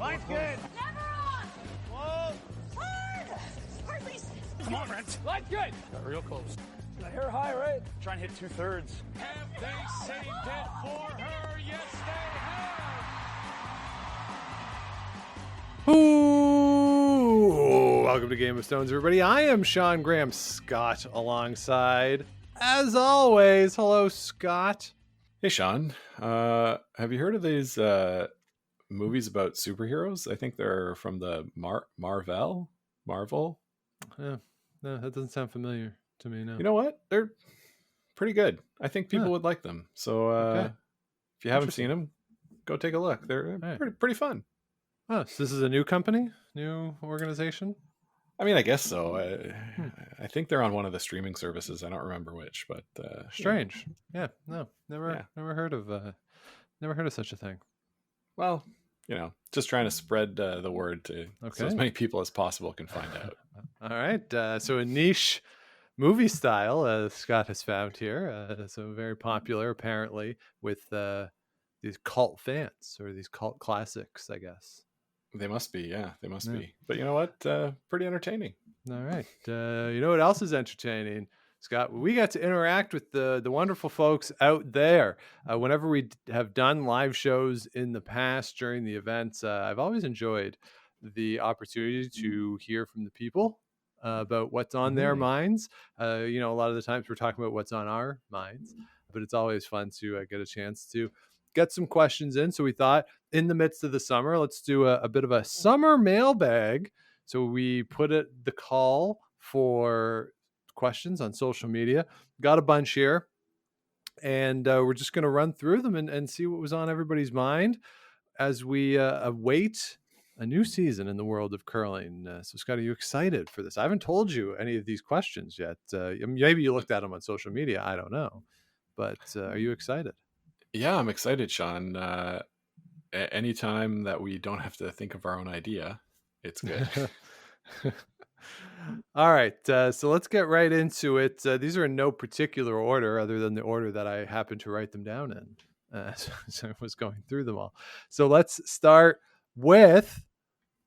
Line's good. Never on. Whoa. Hard. Hardly. Come on, Brent. Line's good. Got real close. I hear high, right? Try and hit 2/3. Have they saved it for her? Yes, they have. Ooh, welcome to Game of Stones, everybody. I am Sean Graham Scott alongside, as always. Hello, Scott. Hey, Sean. Have you heard of these movies about superheroes? I think they're from the Marvel. No, that doesn't sound familiar to me. No. You know what? They're pretty good. I think people would like them. So Okay. if you haven't seen them, go take a look. They're pretty fun. Oh, so this is a new company, new organization? I mean, I guess so. I think they're on one of the streaming services. I don't remember which, but Strange. Yeah, no, never heard of such a thing. Well, just trying to spread the word to so as many people as possible can find out. All right. So a niche movie style, Scott has found here. So very popular, apparently, with these cult fans or these cult classics, I guess. They must be, they must be. But you know what? Pretty entertaining. All right. You know what else is entertaining, Scott? We got to interact with the wonderful folks out there. Whenever we have done live shows in the past during the events, I've always enjoyed the opportunity to hear from the people about what's on their minds. A lot of the times we're talking about what's on our minds, but it's always fun to get a chance to get some questions in. So we thought in the midst of the summer, let's do a bit of a summer mailbag. So we put the call for questions on social media. Got a bunch here. And we're just going to run through them and see what was on everybody's mind as we await a new season in the world of curling. So Scott, are you excited for this? I haven't told you any of these questions yet. Maybe you looked at them on social media. I don't know. But are you excited? Yeah, I'm excited, Sean. Anytime that we don't have to think of our own idea, it's good. All right. So let's get right into it. These are in no particular order other than the order that I happened to write them down in. So I was going through them all. So let's start with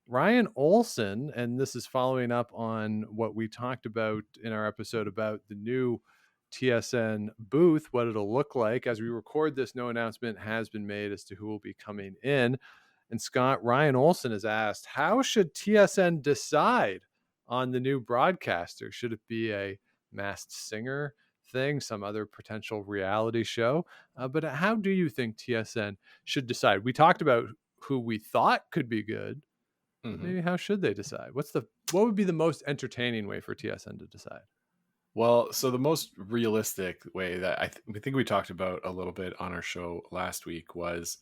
Ryan Olson. And this is following up on what we talked about in our episode about the new TSN booth, what it'll look like. As we record this, no announcement has been made as to who will be coming in. And Scott, Ryan Olson has asked, how should TSN decide on the new broadcaster? Should it be a Masked Singer thing, some other potential reality show? But how do you think TSN should decide? We talked about who we thought could be good. Maybe how should they decide? What would be the most entertaining way for TSN to decide? Well, so the most realistic way that I think we talked about a little bit on our show last week was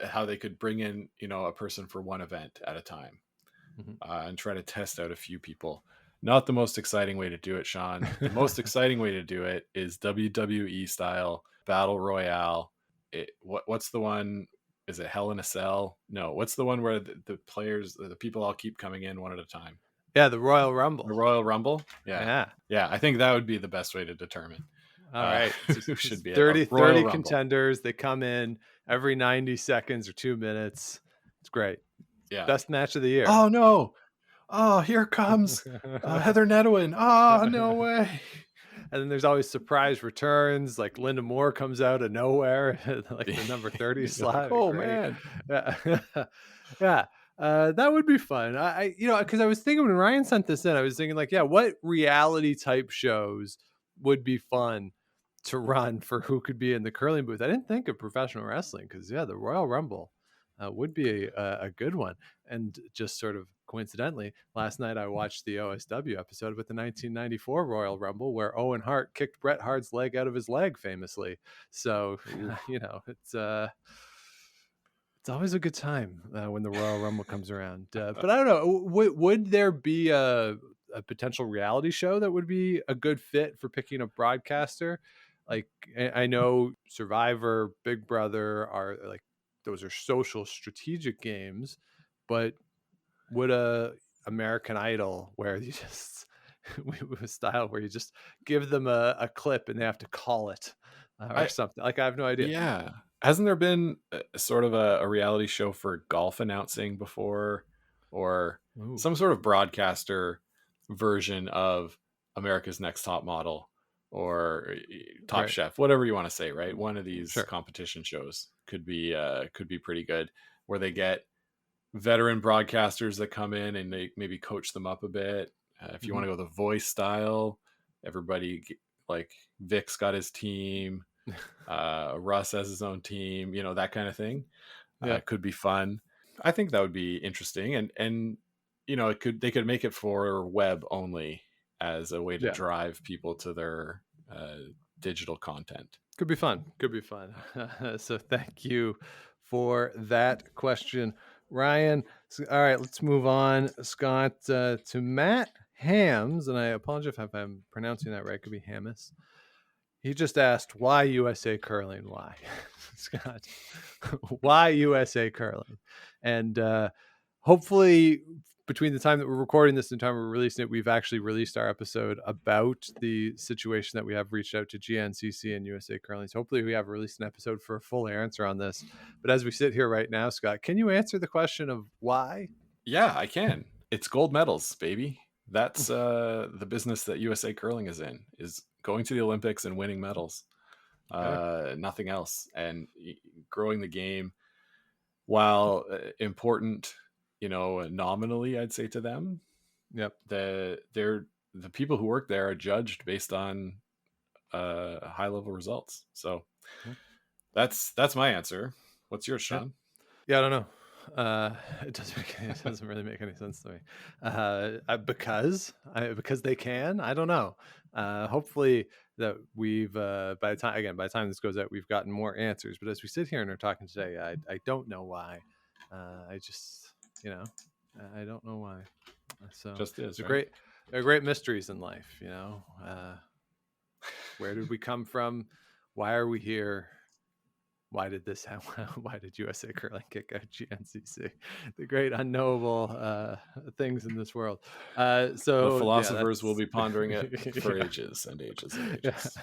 how they could bring in, a person for one event at a time and try to test out a few people. Not the most exciting way to do it, Sean. The most exciting way to do it is WWE style Battle Royale. What's the one? Is it Hell in a Cell? No. What's the one where the players, the people all keep coming in one at a time? Yeah, the Royal Rumble. The Royal Rumble? Yeah. I think that would be the best way to determine. All right. Who should be 30 Rumble. contenders. They come in every 90 seconds or 2 minutes. It's great. Yeah. Best match of the year. Oh, no. Oh, here comes Heather Nedwin. Oh, no way. And then there's always surprise returns. Like Linda Moore comes out of nowhere, like the number 30 slot. Oh, great. man. Yeah. That would be fun. Because I was thinking when Ryan sent this in, I was thinking what reality type shows would be fun to run for who could be in the curling booth. I didn't think of professional wrestling because the Royal Rumble would be a good one. And just sort of coincidentally, last night I watched the OSW episode with the 1994 Royal Rumble where Owen Hart kicked Bret Hart's leg out of his leg famously. So, it's always a good time when the Royal Rumble comes around. But I don't know, would there be a potential reality show that would be a good fit for picking a broadcaster? Like, I know Survivor, Big Brother are like, those are social strategic games, but would a American Idol where you just a style where you just give them a clip and they have to call it or something? Like, I have no idea. Yeah. Hasn't there been sort of a reality show for golf announcing before, or Ooh, some sort of broadcaster version of America's Next Top Model or Top right. Chef, whatever you want to say, right? One of these Sure. competition shows could be pretty good, where they get veteran broadcasters that come in and they maybe coach them up a bit. If you Hmm. want to go the voice style, everybody like Vic's got his team, Russ has his own team, that kind of thing. Yeah. Could be fun. I think that would be interesting, and they could make it for web only as a way to Yeah. drive people to their uh, digital content. Could be fun. Could be fun. So thank you for that question, Ryan. All right, let's move on, Scott, to Matt Hams. And I apologize if I'm pronouncing that right. It could be Hamas. He just asked, why USA curling? Why? Scott, why USA curling? And hopefully, between the time that we're recording this and the time we're releasing it, we've actually released our episode about the situation that we have reached out to GNCC and USA Curling. So hopefully we have released an episode for a full answer on this. But as we sit here right now, Scott, can you answer the question of why? Yeah, I can. It's gold medals, baby. That's the business that USA Curling is going to the Olympics and winning medals. Okay. Nothing else. And growing the game, while important, nominally, I'd say to them, Yep. the people who work there are judged based on high level results. So Yeah. that's my answer. What's yours, Yeah. Sean? Yeah, I don't know. It doesn't really make any sense to me. Because they can. I don't know. Hopefully that we've by the time this goes out, we've gotten more answers. But as we sit here and are talking today, I don't know why. I just I don't know why. So Just is, it's a right? great there are great mysteries in life. Where did we come from? Why are we here? Why did this happen? Why did USA Curling kick out GNCC? The great unknowable things in this world. The So yeah, philosophers will that's be pondering it for yeah. ages and ages and Yeah. ages.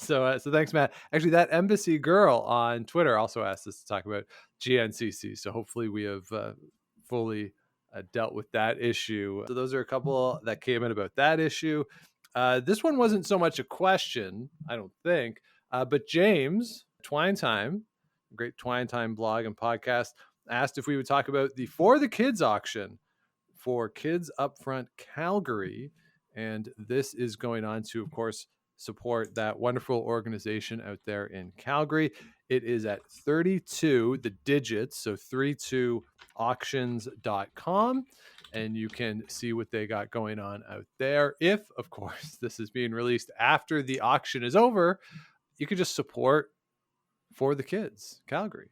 So thanks, Matt. Actually, that embassy girl on Twitter also asked us to talk about GNCC. So hopefully we have fully dealt with that issue. So those are a couple that came in about that issue. This one wasn't so much a question, I don't think, but James Twine Time, great Twine Time blog and podcast, asked if we would talk about the For the Kids auction for Kids Upfront Calgary. And this is going on to, of course, support that wonderful organization out there in Calgary. It is at 32, the digits, so 32auctions.com. And you can see what they got going on out there. If, of course, this is being released after the auction is over, you could just support For the Kids Calgary,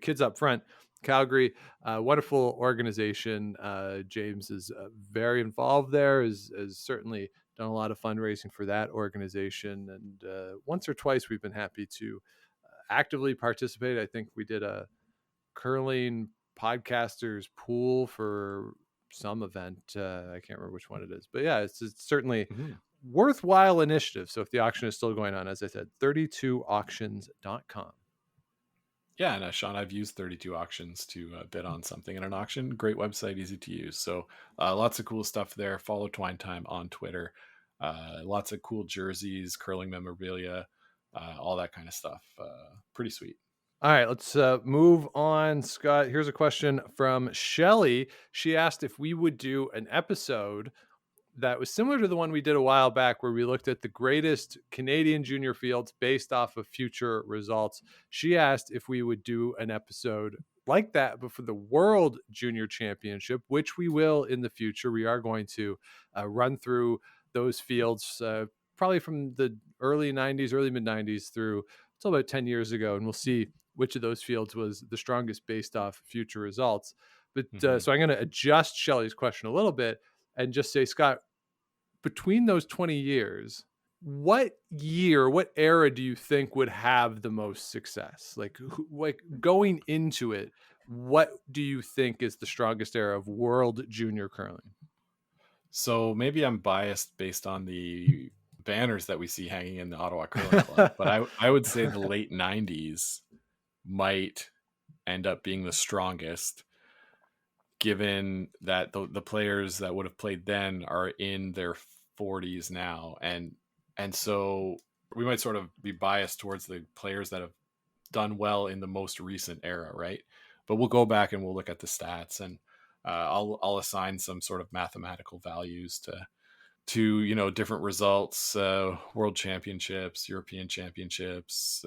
Kids Up Front Calgary. Wonderful organization. James is very involved there, has certainly done a lot of fundraising for that organization, and once or twice we've been happy to actively participate. I think we did a curling podcasters pool for some event. I can't remember which one it is, but yeah, it's certainly Mhm. worthwhile initiative. So if the auction is still going on, as I said, 32auctions.com. Yeah, and Sean, I've used 32 auctions to bid on something in an auction. Great website, easy to use. So lots of cool stuff there. Follow Twine Time on Twitter. Lots of cool jerseys, curling memorabilia, all that kind of stuff. Pretty sweet. All right, let's move on, Scott. Here's a question from Shelly. She asked if we would do an episode that was similar to the one we did a while back, where we looked at the greatest Canadian junior fields based off of future results. She asked if we would do an episode like that, but for the World Junior Championship, which we will in the future. We are going to run through those fields probably from the early 90s, early mid 90s through until about 10 years ago. And we'll see which of those fields was the strongest based off future results. But so I'm going to adjust Shelley's question a little bit and just say, Scott, between those 20 years, what era do you think would have the most success? Like going into it, what do you think is the strongest era of world junior curling? So maybe I'm biased based on the banners that we see hanging in the Ottawa Curling Club. But I would say the late 90s might end up being the strongest, given that the players that would have played then are in their 40s now, and so we might sort of be biased towards the players that have done well in the most recent era, right? But we'll go back and we'll look at the stats, and I'll assign some sort of mathematical values to different results, world championships, European championships,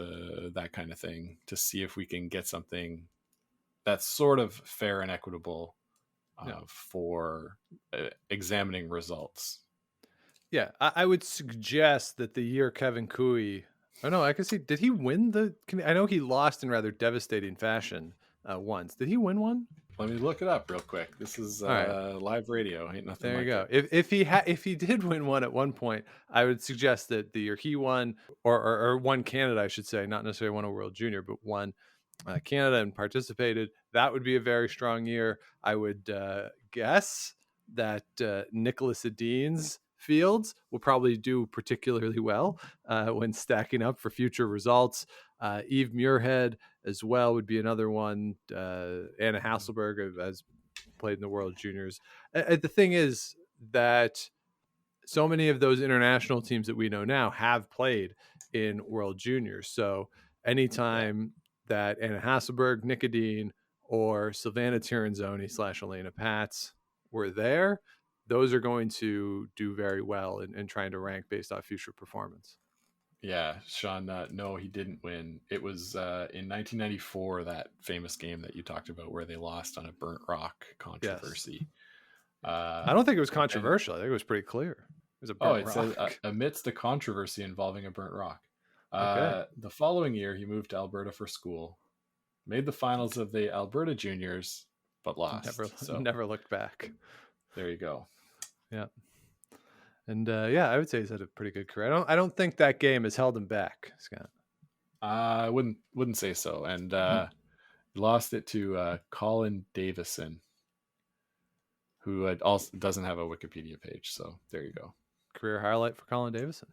that kind of thing, to see if we can get something that's sort of fair and equitable for examining results. Yeah, I would suggest that the year Kevin Cooey, oh no, I can see, did he win I know he lost in rather devastating fashion once. Did he win one? Let me look it up real quick. This is live radio. Ain't nothing There like you go. it. If he did win one at one point, I would suggest that the year he won, or won Canada, I should say, not necessarily won a World Junior, but won Canada and participated. That would be a very strong year. I would guess that Nicholas Edin's fields will probably do particularly well when stacking up for future results. Eve Muirhead as well would be another one. Anna Hasselberg has played in the World Juniors. The thing is that so many of those international teams that we know now have played in World Juniors. So anytime that Anna Hasselberg, Nick Edin, or Silvana Tiranzoni / Elena Pats were there, those are going to do very well in trying to rank based off future performance. Yeah, Sean, no, he didn't win. It was in 1994, that famous game that you talked about where they lost on a burnt rock controversy. Yes. I don't think it was controversial. I think it was pretty clear. It was a burnt rock. Says amidst the controversy involving a burnt rock. Okay. The following year, he moved to Alberta for school, made the finals of the Alberta Juniors, but lost. Never looked back. There you go. Yeah. And I would say he's had a pretty good career. I don't think that game has held him back, Scott. I wouldn't say so. And lost it to Colin Davison, who also doesn't have a Wikipedia page. So there you go. Career highlight for Colin Davison.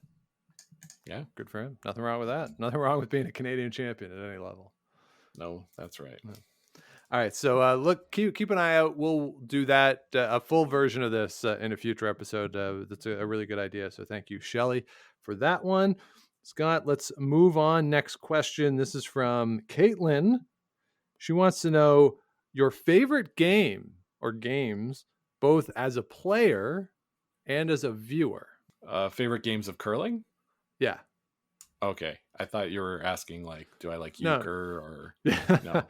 Yeah, good for him. Nothing wrong with that. Nothing wrong with being a Canadian champion at any level. No, that's right. Yeah. All right, so look, keep an eye out. We'll do that, a full version of this in a future episode. That's a really good idea. So thank you, Shelley, for that one. Scott, let's move on. Next question. This is from Caitlin. She wants to know your favorite game or games, both as a player and as a viewer. Favorite games of curling? Yeah. Okay. I thought you were asking, like, do I like euchre or no?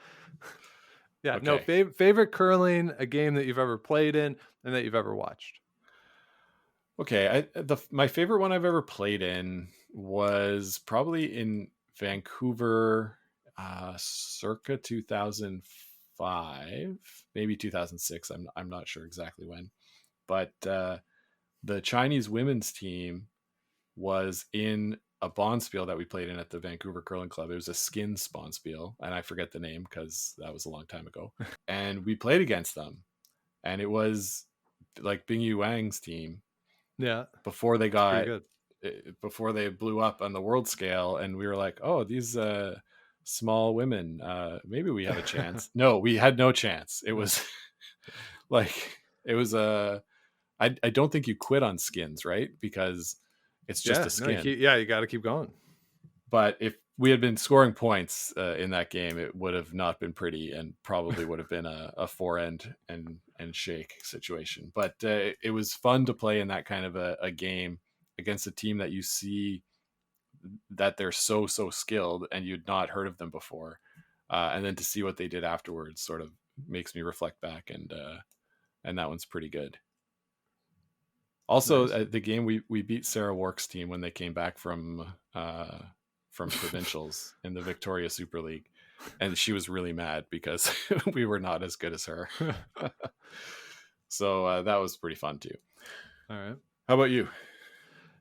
Yeah, okay. No, favorite curling, a game that you've ever played in and that you've ever watched. Okay, my favorite one I've ever played in was probably in Vancouver, circa 2005, maybe 2006. I'm not sure exactly when, but the Chinese women's team was in a bonspiel that we played in at the Vancouver Curling Club. It was a skins bonspiel, and I forget the name because that was a long time ago. And we played against them, and it was like Bingyu Wang's team. Yeah, before they blew up on the world scale, and we were like, oh, these small women, maybe we have a chance. No, we had no chance. It was I don't think you quit on skins, right? Because it's just a skin. You got to keep going. But if we had been scoring points in that game, it would have not been pretty, and probably would have been a forehand and shake situation. But it was fun to play in that kind of a game against a team that you see that they're so skilled and you'd not heard of them before, and then to see what they did afterwards sort of makes me reflect back, and that one's pretty good. Also, nice. The game we beat Sarah Wark's team when they came back from provincials in the Victoria Super League, and she was really mad because we were not as good as her. So that was pretty fun too. All right. How about you?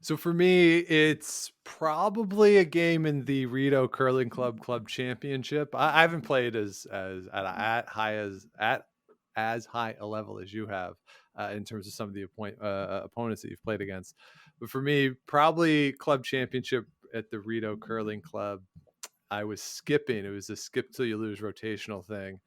So for me, it's probably a game in the Rito Curling Club Championship. I haven't played as high a level as you have in terms of some of the opponents that you've played against. But for me, probably club championship at the Rito Curling Club. I was skipping. It was a skip till you lose rotational thing,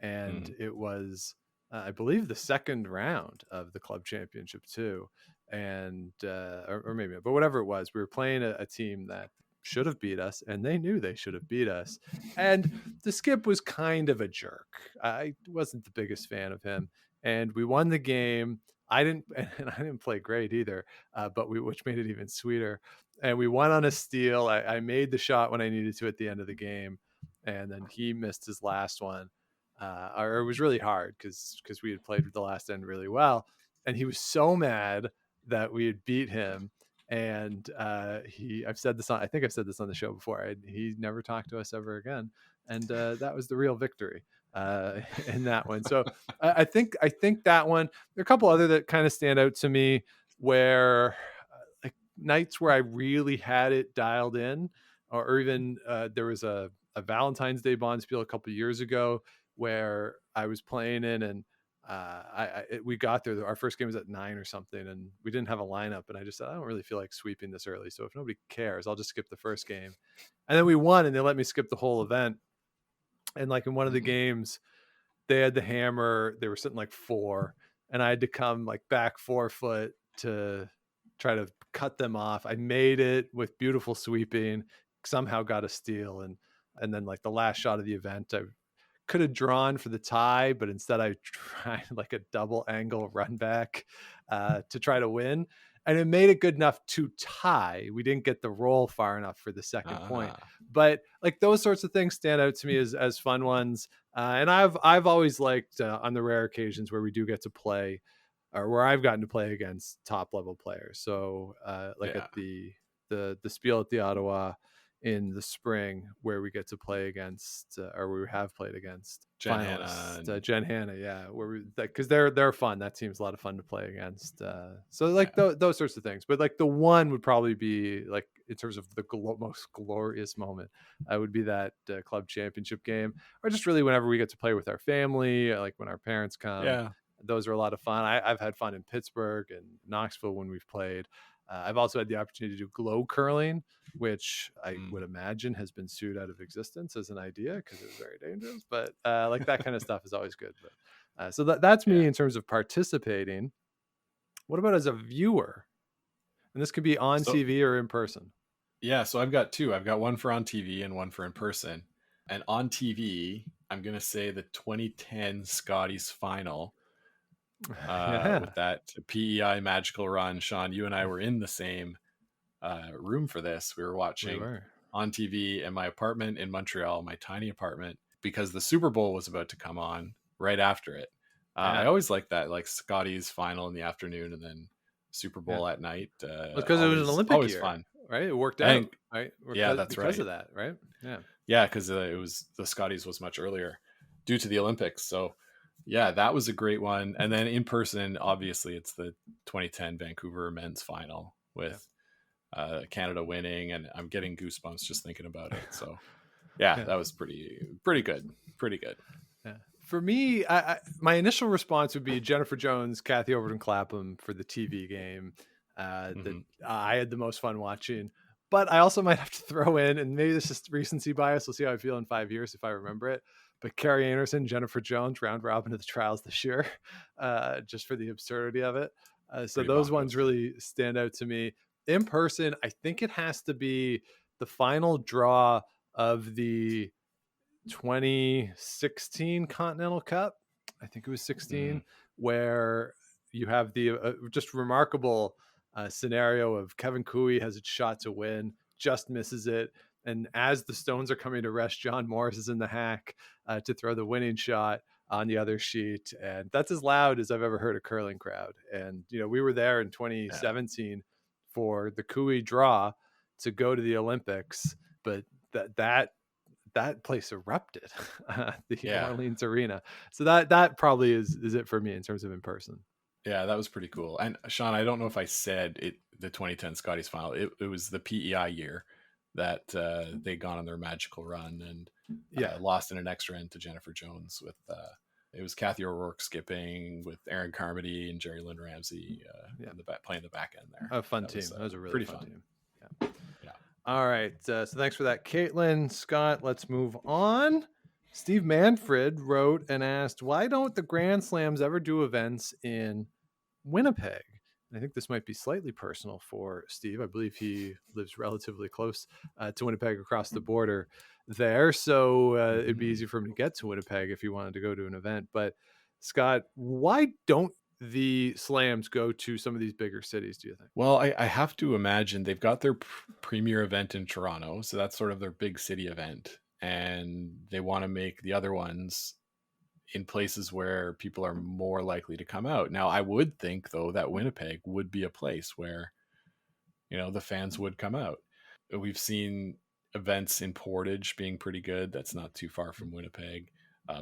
and Mm. it was, I believe, the second round of the club championship too, and or maybe, but whatever it was, we were playing a team that should have beat us, and they knew they should have beat us, and the skip was kind of a jerk. I wasn't the biggest fan of him, and we won the game. I didn't, and I didn't play great either, but which made it even sweeter. And we won on a steal. I made the shot when I needed to at the end of the game, and then he missed his last one. Or it was really hard because we had played the last end really well, and he was so mad that we had beat him. And I've said this on, I think I've said this on the show before. He never talked to us ever again, and that was the real victory in that one. So I think that one. There are a couple other that kind of stand out to me where like nights where I really had it dialed in, or even there was a Valentine's Day Bonspiel a couple years ago where I was playing in, and we got there. Our first game was at 9 or something, and we didn't have a lineup. And I just said, I don't really feel like sweeping this early, so if nobody cares, I'll just skip the first game. And then we won, and they let me skip the whole event. And like in one of the games, they had the hammer. They were sitting like 4, and I had to come like back 4 foot to try to cut them off. I made it with beautiful sweeping, somehow got a steal, and then like the last shot of the event, I could have drawn for the tie, but instead I tried like a double angle run back to try to win. And it made it good enough to tie. We didn't get the roll far enough for the second point, but like those sorts of things stand out to me as fun ones. And I've always liked on the rare occasions where we do get to play, or where I've gotten to play against top level players. So at the Spiel at the Ottawa in the spring, where we get to play against, or we have played against Jen finalists, Hanna Jen Hanna, where we, because they're fun. That team's a lot of fun to play against. So like those sorts of things. But like the one would probably be like in terms of the most glorious moment, would be that club championship game, or just really whenever we get to play with our family, like when our parents come. Yeah. Those are a lot of fun. I've had fun in Pittsburgh and Knoxville when we've played. I've also had the opportunity to do glow curling, which I would imagine has been sued out of existence as an idea because it was very dangerous. But like that kind of stuff is always good. But so that's me in terms of participating. What about as a viewer? And this could be on TV or in person. Yeah, so I've got 2. I've got one for on TV and one for in person. And on TV, I'm going to say the 2010 Scotties final. With that PEI magical run. Sean, you and I were in the same room for this. We were watching on TV in my apartment in Montreal, my tiny apartment, because the Super Bowl was about to come on right after it. I always like that, like Scotties final in the afternoon and then Super Bowl at night. Because it was an Olympic year, fun, right? It worked out, right? That's because of that, right? Because it was the Scotties was much earlier due to the Olympics. So yeah, that was a great one. And then in person, obviously, it's the 2010 Vancouver men's final with Canada winning, and I'm getting goosebumps just thinking about it. So that was pretty good. Pretty good. Yeah. For me, my initial response would be Jennifer Jones, Kathy Overton Clapham for the TV game that I had the most fun watching. But I also might have to throw in, and maybe this is recency bias. We'll see how I feel in 5 years if I remember it. But Carrie Anderson, Jennifer Jones, round robin of the trials this year, just for the absurdity of it. So those ones really stand out to me. In person, I think it has to be the final draw of the 2016 Continental Cup. I think it was 16, where you have the just remarkable scenario of Kevin Cooey has a shot to win, just misses it. And as the stones are coming to rest, John Morris is in the hack to throw the winning shot on the other sheet. And that's as loud as I've ever heard a curling crowd. And, we were there in 2017 for the Cooey draw to go to the Olympics. But that place erupted, the Orleans Arena. So that probably is it for me in terms of in person. Yeah, that was pretty cool. And Sean, I don't know if I said it, the 2010 Scotties final, it was the PEI year that they'd gone on their magical run and lost in an extra end to Jennifer Jones with it was Kathy O'Rourke skipping with Aaron Carmody and Jerry Lynn Ramsey in the playing the back end there. A fun team. That was a really pretty fun fun team. Yeah. All right. So thanks for that, Caitlin. Scott, let's move on. Steve Manfred wrote and asked, why don't the Grand Slams ever do events in Winnipeg? And I think this might be slightly personal for Steve. I believe he lives relatively close to Winnipeg across the border there. So it'd be easy for him to get to Winnipeg if he wanted to go to an event. But Scott, why don't the Slams go to some of these bigger cities, do you think? Well, I have to imagine they've got their premier event in Toronto. So that's sort of their big city event. And they want to make the other ones in places where people are more likely to come out. Now, I would think, though, that Winnipeg would be a place where, the fans would come out. We've seen events in Portage being pretty good. That's not too far from Winnipeg.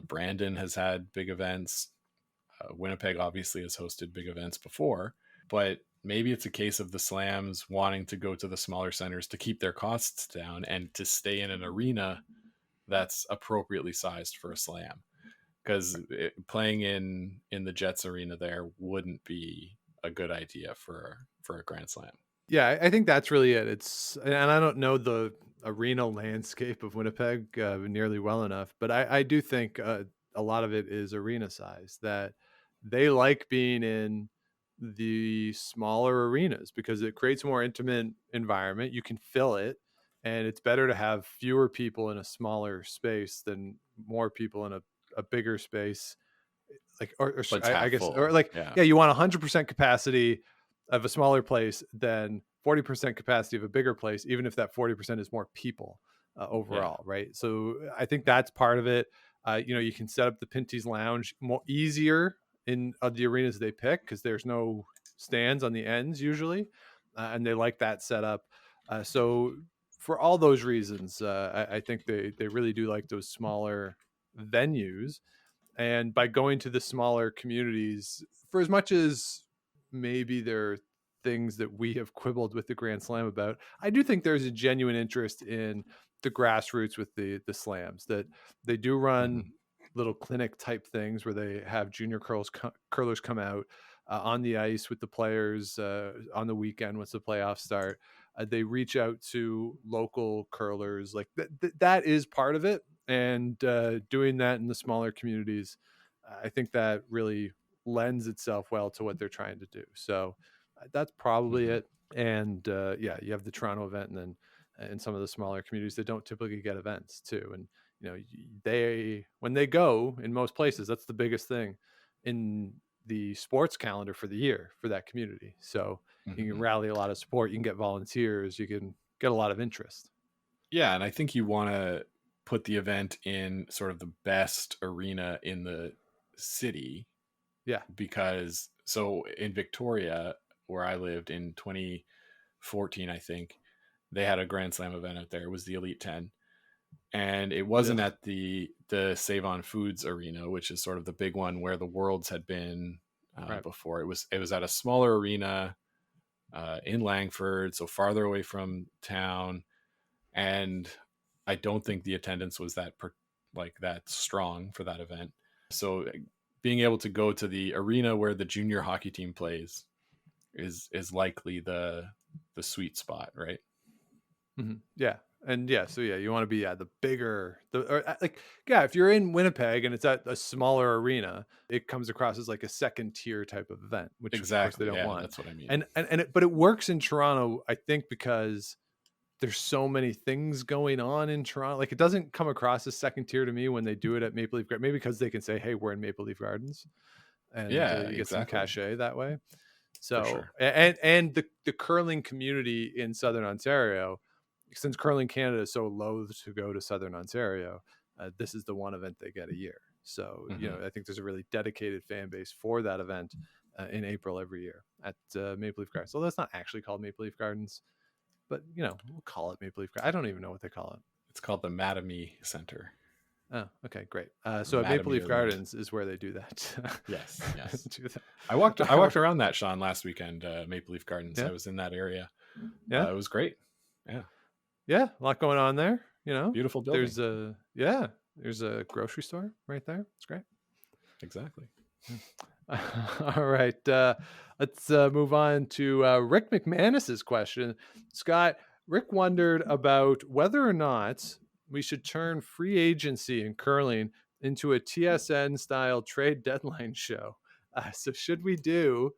Brandon has had big events. Winnipeg obviously has hosted big events before, but maybe it's a case of the Slams wanting to go to the smaller centers to keep their costs down and to stay in an arena that's appropriately sized for a Slam. Because playing in the Jets arena there wouldn't be a good idea for a Grand Slam. Yeah, I think that's really it. And I don't know the arena landscape of Winnipeg nearly well enough, but I do think a lot of it is arena size, that they like being in the smaller arenas because it creates a more intimate environment. You can fill it, and it's better to have fewer people in a smaller space than more people in a bigger space. Like, I guess, or like, yeah, you want 100% capacity of a smaller place than 40% capacity of a bigger place, even if that 40% is more people overall, right? So I think that's part of it. You can set up the Pinty's Lounge more easier in the arenas they pick because there's no stands on the ends usually, and they like that setup. So for all those reasons, I think they really do like those smaller venues. And by going to the smaller communities, for as much as maybe there are things that we have quibbled with the Grand Slam about, I do think there's a genuine interest in the grassroots with the Slams, that they do run little clinic type things where they have junior curlers come out on the ice with the players on the weekend once the playoffs start. They reach out to local curlers. Like that is part of it. And doing that in the smaller communities, I think that really lends itself well to what they're trying to do. So that's probably it. And you have the Toronto event, and then in some of the smaller communities that don't typically get events too. And when they go in most places, that's the biggest thing in the sports calendar for the year for that community. So you can rally a lot of support, you can get volunteers, you can get a lot of interest. Yeah, and I think you want to put the event in sort of the best arena in the city. Yeah. Because so in Victoria, where I lived in 2014, I think, they had a Grand Slam event out there. It was the Elite 10. And it wasn't at the Save On Foods arena, which is sort of the big one where the Worlds had been before. It was at a smaller arena in Langford, so farther away from town. And I don't think the attendance was that strong for that event. So being able to go to the arena where the junior hockey team plays is likely the sweet spot, right? Mm-hmm. Yeah. And so you want to be the bigger, if you're in Winnipeg and it's at a smaller arena, it comes across as like a second tier type of event, which exactly of course they don't want. That's what I mean. But it works in Toronto, I think, because there's so many things going on in Toronto. Like, it doesn't come across as second tier to me when they do it at Maple Leaf Gardens, maybe because they can say, hey, we're in Maple Leaf Gardens, and you get some cachet that way. So, sure. and the curling community in Southern Ontario, since Curling Canada is so loath to go to Southern Ontario, this is the one event they get a year. So, I think there's a really dedicated fan base for that event in April every year at Maple Leaf Gardens. So that's not actually called Maple Leaf Gardens, but, we'll call it Maple Leaf Gardens. I don't even know what they call it. It's called the Mattamy Center. Oh, okay, great. So at Maple Leaf Gardens is where they do that. Yes. Do that. I walked around that, Sean, last weekend, Maple Leaf Gardens. Yeah. I was in that area. Yeah. It was great. Yeah. Yeah, a lot going on there. Beautiful building. There's a grocery store right there. It's great. Exactly. All right. Let's move on to Rick McManus's question. Scott, Rick wondered about whether or not we should turn free agency in curling into a TSN style trade deadline show. So, should we do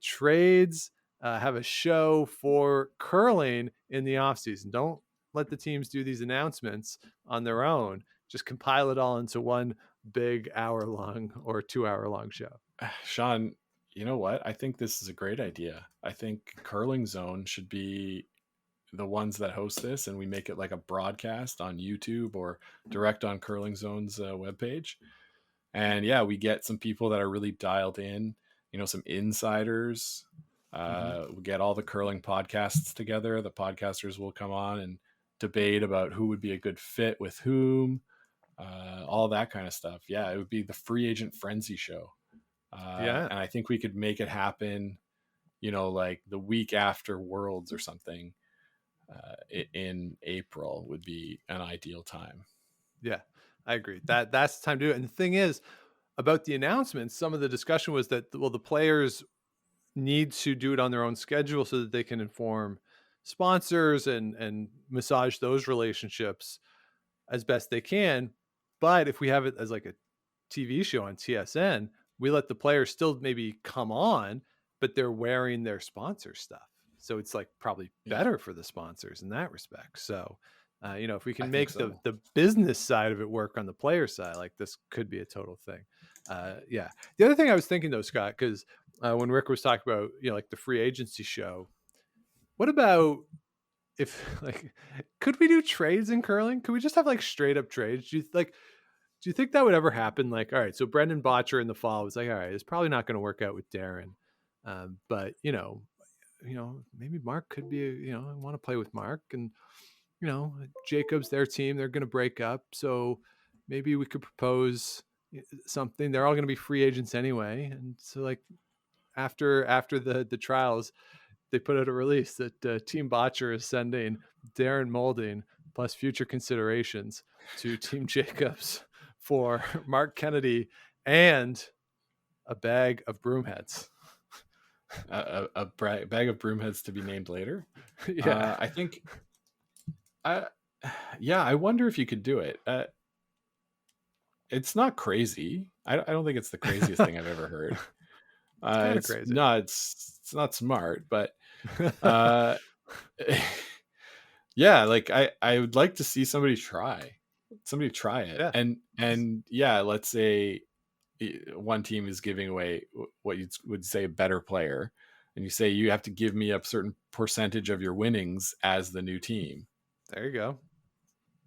trades, have a show for curling in the offseason? Don't let the teams do these announcements on their own. Just compile it all into one big hour-long or 2-hour-long show. Sean, you know what? I think this is a great idea. I think Curling Zone should be the ones that host this, and we make it like a broadcast on YouTube or direct on Curling Zone's webpage. And yeah, we get some people that are really dialed in, some insiders. We get all the curling podcasts together. The podcasters will come on and debate about who would be a good fit with whom, all that kind of stuff. Yeah, it would be the free agent frenzy show. Yeah. And I think we could make it happen, like the week after Worlds or something. In April would be an ideal time. Yeah, I agree. That's the time to do it. And the thing is, about the announcements, some of the discussion was that, well, the players need to do it on their own schedule so that they can inform sponsors and massage those relationships as best they can. But if we have it as like a TV show on TSN, we let the players still maybe come on, but they're wearing their sponsor stuff. So it's like probably better for the sponsors in that respect. So, if we can make the business side of it work on the player side, like this could be a total thing. Yeah. The other thing I was thinking though, Scott, because when Rick was talking about, like the free agency show, what about if like, could we do trades in curling? Could we just have like straight up trades? Do you think that would ever happen? Like, all right, so Brendan Botcher in the fall was like, all right, it's probably not going to work out with Darren. But maybe Mark could be, I want to play with Mark, and, Jacob's their team, they're going to break up. So maybe we could propose something. They're all going to be free agents anyway. And so like after the trials, they put out a release that Team Botcher is sending Darren Molding plus future considerations to Team Jacobs for Mark Kennedy and a bag of broomheads. A bag of broomheads to be named later. Yeah. I think. I wonder if you could do it. It's not crazy. I don't think it's the craziest thing I've ever heard. It's crazy. No, it's not smart, but yeah, like I would like to see somebody try it. Yeah. And yeah, let's say one team is giving away what you would say a better player, and you say you have to give me a certain percentage of your winnings as the new team. There you go.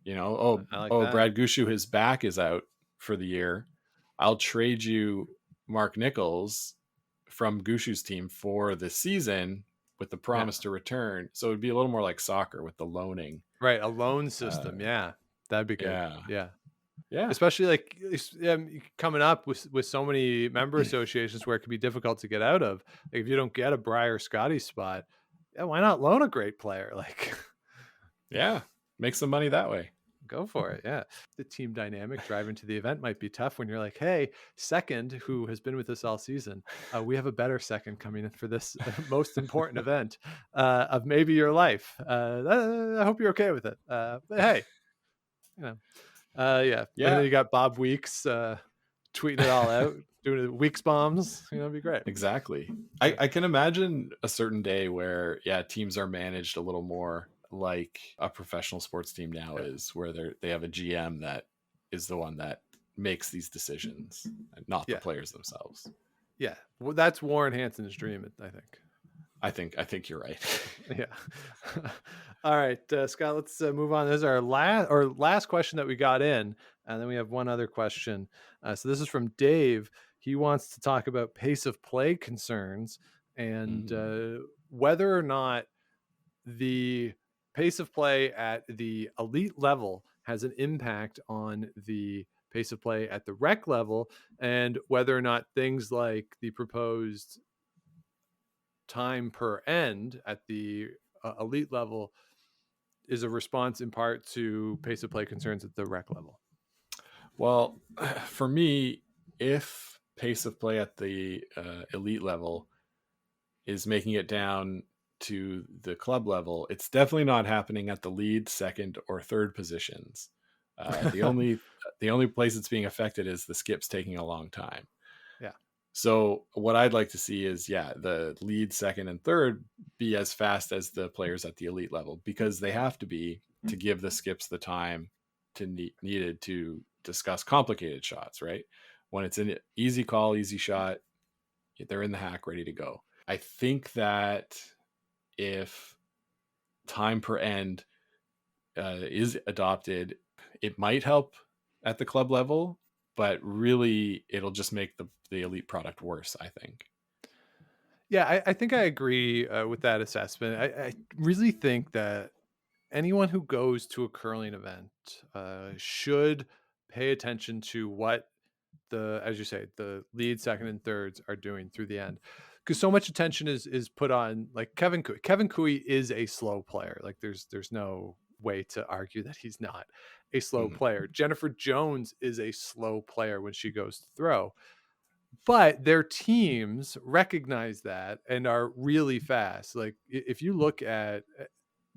Brad Gushu, his back is out for the year. I'll trade you Mark Nichols from Gushu's team for the season with the promise to return. So it'd be a little more like soccer with the loaning. Right. A loan system. Yeah. That'd be good. Yeah. Especially like coming up with so many member associations where it can be difficult to get out of. Like if you don't get a Briar Scotty spot, why not loan a great player? Like, make some money that way. Go for it. Yeah. The team dynamic driving to the event might be tough when you're like, hey, second, who has been with us all season, we have a better second coming in for this most important event of maybe your life. I hope you're okay with it. But hey, And then you got Bob Weeks tweeting it all out, doing the Weeks bombs. It'd be great. Exactly. I can imagine a certain day where, teams are managed a little more like a professional sports team now is, where they have a GM that is the one that makes these decisions, not the players themselves. Yeah. Well, that's Warren Hansen's dream, I think. I think you're right. Yeah. All right, Scott, let's move on. This is our last question that we got in, and then we have one other question. So this is from Dave. He wants to talk about pace of play concerns and whether or not the pace of play at the elite level has an impact on the pace of play at the rec level, and whether or not things like the proposed time per end at the elite level is a response in part to pace of play concerns at the rec level. Well, for me, if pace of play at the elite level is making it down to the club level, it's definitely not happening at the lead, second, or third positions. The only place it's being affected is the skips taking a long time. Yeah. So what I'd like to see is, the lead, second, and third be as fast as the players at the elite level, because they have to be to give the skips the time needed to discuss complicated shots, right? When it's an easy call, easy shot, they're in the hack ready to go. I think that if time per end is adopted, it might help at the club level, but really it'll just make the elite product worse, I think. Yeah, I think I agree with that assessment. I really think that anyone who goes to a curling event should pay attention to what as you say, the lead, second, and thirds are doing through the end, because so much attention is put on like Kevin Cooey. Kevin Cooey is a slow player. Like there's no way to argue that he's not a slow player. Jennifer Jones is a slow player when she goes to throw, but their teams recognize that and are really fast. Like if you look at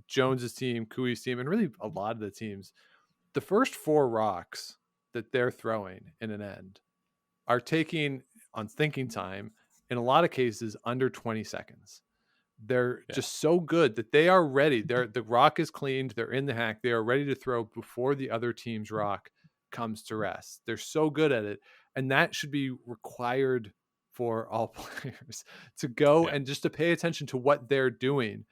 Jones's team, Cooey's team, and really a lot of the teams, the first 4 rocks that they're throwing in an end are taking on thinking time, in a lot of cases, under 20 seconds. They're just so good that they are ready. The rock is cleaned. They're in the hack. They are ready to throw before the other team's rock comes to rest. They're so good at it. And that should be required for all players to go and just to pay attention to what they're doing,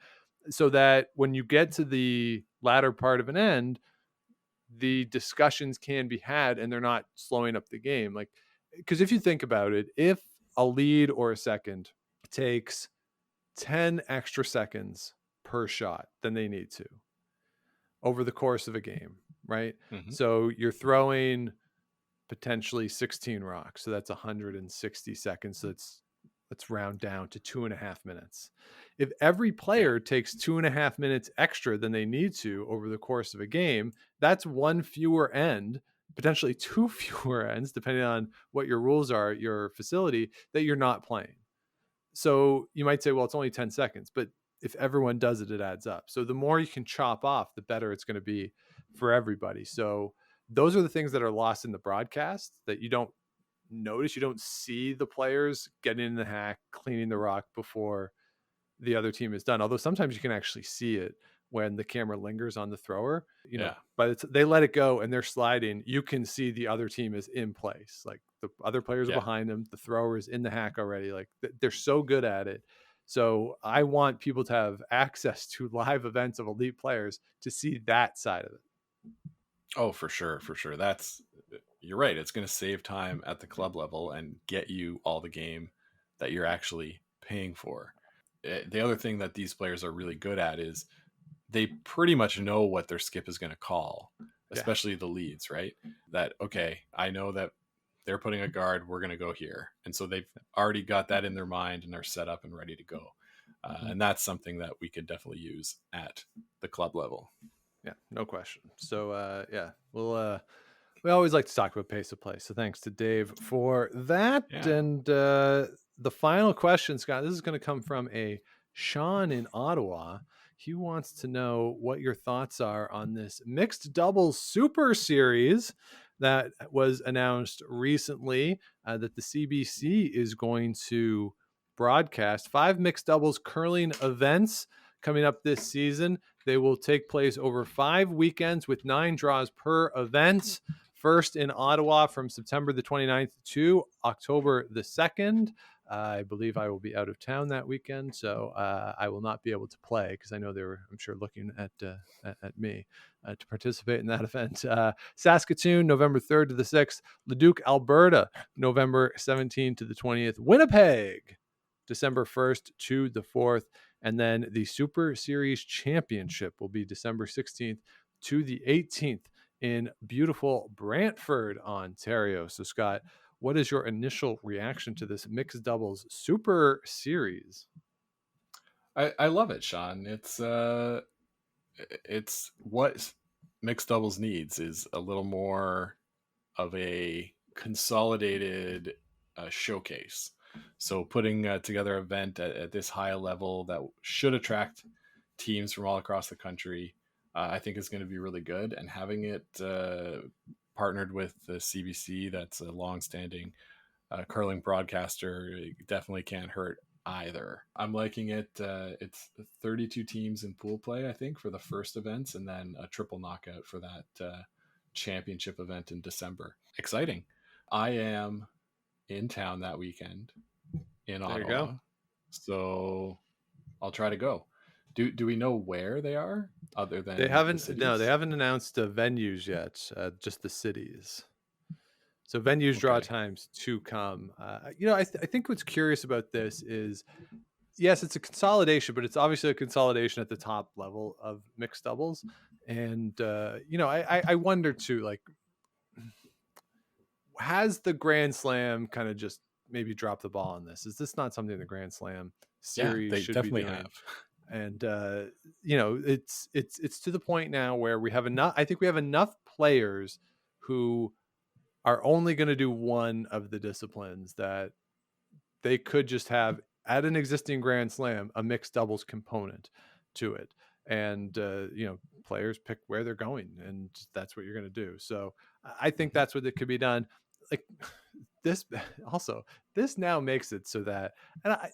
so that when you get to the latter part of an end, the discussions can be had and they're not slowing up the game. Like, because if you think about it, if a lead or a second takes 10 extra seconds per shot than they need to over the course of a game, right? So you're throwing potentially 16 rocks. So that's 160 seconds. So let's round down to 2.5 minutes. If every player takes 2.5 minutes extra than they need to over the course of a game, that's 1 fewer end, potentially 2 fewer ends, depending on what your rules are at your facility, that you're not playing. So you might say, well, it's only 10 seconds, but if everyone does it, it adds up. So the more you can chop off, the better it's going to be for everybody. So those are the things that are lost in the broadcast that you don't notice. You don't see the players getting in the hack, cleaning the rock before the other team is done. Although sometimes you can actually see it when the camera lingers on the thrower. But they let it go and they're sliding. You can see the other team is in place. Like the other players are behind them. The thrower is in the hack already. Like they're so good at it. So I want people to have access to live events of elite players to see that side of it. Oh, for sure. You're right. It's going to save time at the club level and get you all the game that you're actually paying for. The other thing that these players are really good at is they pretty much know what their skip is going to call, especially the leads, right? That, okay, I know that they're putting a guard, we're going to go here. And so they've already got that in their mind and are set up and ready to go. And that's something that we could definitely use at the club level. Yeah, no question. So, we always like to talk about pace of play. So thanks to Dave for that. Yeah. And the final question, Scott, this is going to come from a Sean in Ottawa. He wants to know what your thoughts are on this mixed doubles super series that was announced recently that the CBC is going to broadcast. 5 mixed doubles curling events coming up this season. They will take place over 5 weekends with 9 draws per event. First in Ottawa from September the 29th to October the 2nd. I believe I will be out of town that weekend, so I will not be able to play because I know they were, I'm sure, looking at me to participate in that event. Saskatoon, November 3rd to the 6th. Leduc, Alberta, November 17th to the 20th. Winnipeg, December 1st to the 4th. And then the Super Series Championship will be December 16th to the 18th in beautiful Brantford, Ontario. So, Scott, what is your initial reaction to this mixed doubles Super Series? I love it, Sean. It's what mixed doubles needs is a little more of a consolidated showcase. So putting together an event at this high level that should attract teams from all across the country, I think is going to be really good. And having it partnered with the CBC, that's a long-standing curling broadcaster, definitely can't hurt either. I'm liking it. It's 32 teams in pool play, I think, for the first events, and then a triple knockout for that championship event in December. Exciting. I am in town that weekend in Ottawa. There you go. So I'll try to go. Do we know where they are other than They haven't. the No, they cities? haven't announced venues yet. Just the cities. So venues draw Okay. times to come. I think what's curious about this is, yes, it's a consolidation, but it's obviously a consolidation at the top level of mixed doubles. And I wonder too, like, has the Grand Slam kind of just maybe dropped the ball on this? Is this not something the Grand Slam Yeah, series they should definitely be doing? have. And it's to the point now where we have enough. I think we have enough players who are only going to do one of the disciplines that they could just have at an existing Grand Slam a mixed doubles component to it. And players pick where they're going, and that's what you're going to do. So I think that's what it could be done. Like this also, this now makes it so that, and I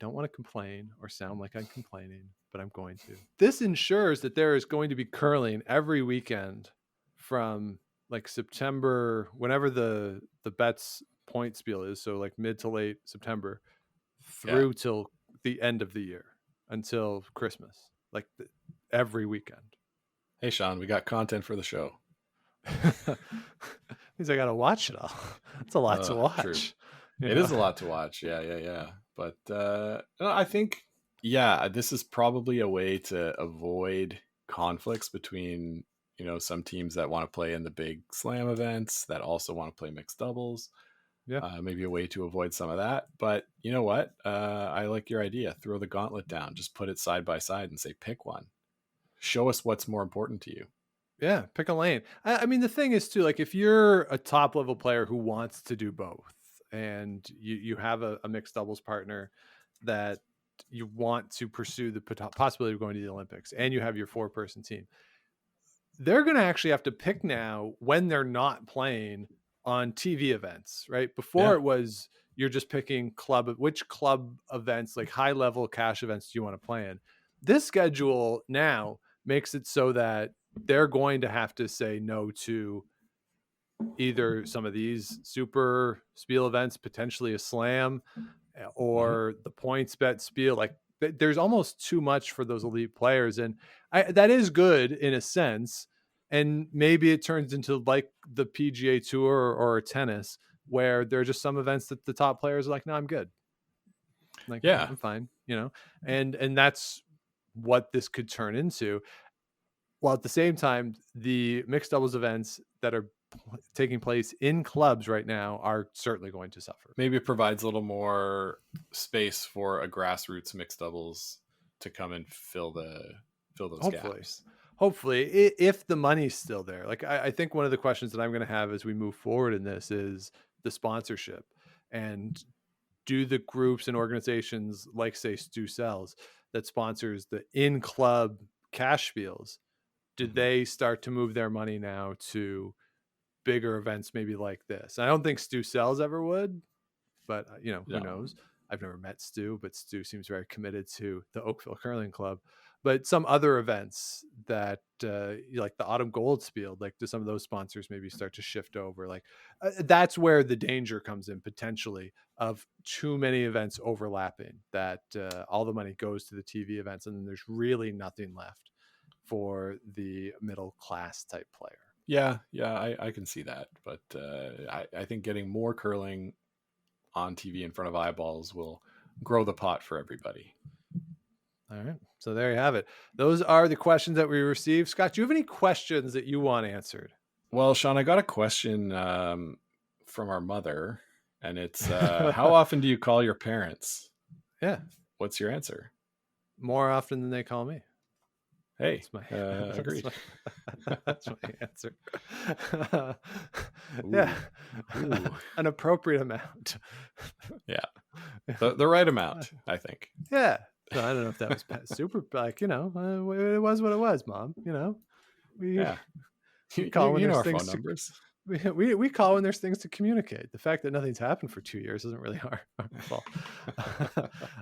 don't want to complain or sound like I'm complaining, but I'm going to. This ensures that there is going to be curling every weekend from like September, whenever the bets point spiel is, so like mid to late September through till the end of the year, until Christmas, like every weekend. Hey, Sean, we got content for the show. Means I gotta watch it all. It's a lot to watch. True. It is a lot to watch. Yeah. But I think, this is probably a way to avoid conflicts between, some teams that want to play in the big slam events that also want to play mixed doubles. Yeah. Maybe a way to avoid some of that. But you know what? I like your idea. Throw the gauntlet down. Just put it side by side and say, pick one. Show us what's more important to you. Yeah, pick a lane. I mean, the thing is too, like, if you're a top level player who wants to do both, and you have a mixed doubles partner that you want to pursue the possibility of going to the Olympics, and you have your 4-person team, they're going to actually have to pick now when they're not playing on TV events, right? Before it was, you're just picking which club events, like high level cash events, do you want to play in. This schedule now makes it so that they're going to have to say no to either some of these super spiel events, potentially a slam, or the points bet spiel. Like, there's almost too much for those elite players. And that is good in a sense. And maybe it turns into like the PGA Tour or tennis, where there are just some events that the top players are like, no, I'm good. Like, I'm fine, and that's what this could turn into. While at the same time, the mixed doubles events that are taking place in clubs right now are certainly going to suffer. Maybe it provides a little more space for a grassroots mixed doubles to come and fill those gaps. Hopefully, if the money's still there. Like, I think one of the questions that I'm going to have as we move forward in this is the sponsorship. And do the groups and organizations like, say, Stu Sells, that sponsors the in-club cash spiels, did they start to move their money now to bigger events maybe like this? I don't think Stu Sells ever would, but who knows? I've never met Stu, but Stu seems very committed to the Oakville Curling Club. But some other events that like the Autumn Gold Spiel, like, do some of those sponsors maybe start to shift over? Like, that's where the danger comes in, potentially, of too many events overlapping, that all the money goes to the TV events, and then there's really nothing left for the middle class type player. Yeah, I can see that. But I think getting more curling on TV in front of eyeballs will grow the pot for everybody. All right. So there you have it. Those are the questions that we received. Scott, do you have any questions that you want answered? Well, Sean, I got a question from our mother, and it's how often do you call your parents? Yeah. What's your answer? More often than they call me. Hey, that's my, agreed. That's my answer. Yeah. Ooh. An appropriate amount. Yeah. The right amount, I think. Yeah. So I don't know if that was super, like, it was what it was, Mom. We Yeah. we call when You know there's our things phone numbers. we call when there's things to communicate. The fact that nothing's happened for 2 years isn't really our fault.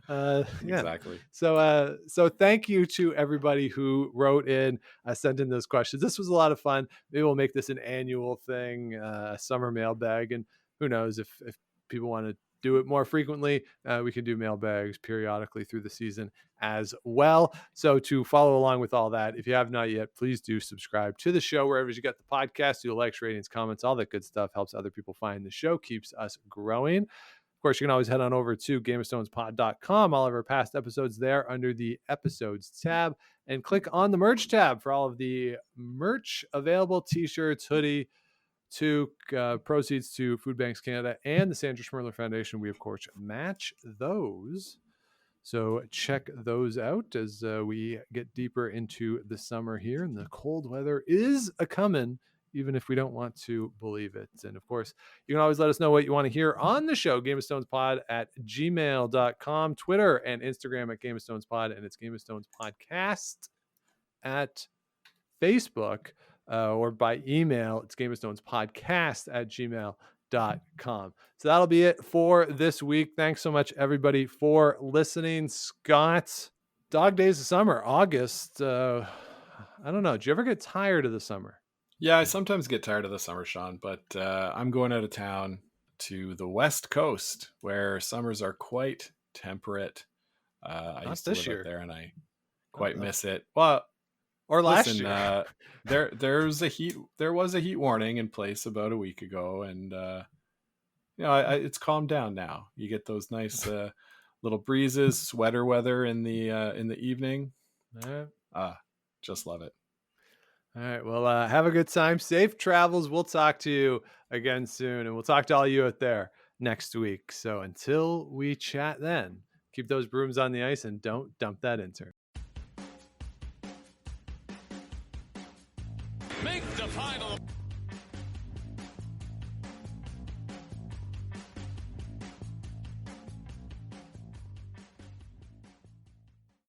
Yeah. Exactly. So thank you to everybody who wrote in, sent in those questions. This was a lot of fun. Maybe we'll make this an annual thing, a summer mailbag, and who knows if people want to do it more frequently, we can do mailbags periodically through the season as well. So to follow along with all that, if you have not yet, please do subscribe to the show wherever you get the podcast. Do likes, ratings, comments, all that good stuff helps other people find the show, keeps us growing. Of course, you can always head on over to GameOfStonesPod.com. All of our past episodes there under the episodes tab, and click on the merch tab for all of the merch available: t-shirts, hoodie, to proceeds to Food Banks Canada and the Sandra Schmirler Foundation. We, of course, match those. So check those out as we get deeper into the summer here. And the cold weather is a-coming, even if we don't want to believe it. And, of course, you can always let us know what you want to hear on the show. Game of Stones Pod at gmail.com, Twitter and Instagram at Game of Stones Pod, and it's Game of Stones Podcast at Facebook. Or by email, it's GameOfStonesPodcast at gmail.com. So that'll be it for this week. Thanks so much, everybody, for listening. Scott, dog days of summer, August. I don't know. Do you ever get tired of the summer? Yeah, I sometimes get tired of the summer, Sean, but I'm going out of town to the West Coast where summers are quite temperate. I used to live out there and I quite miss it. Well, or last year. There was a heat warning in place about a week ago, and it's calmed down now. You get those nice little breezes, sweater weather in the evening. Just love it. All right. Well, have a good time. Safe travels. We'll talk to you again soon, and we'll talk to all you out there next week. So until we chat then, keep those brooms on the ice and don't dump that intern. Make the final.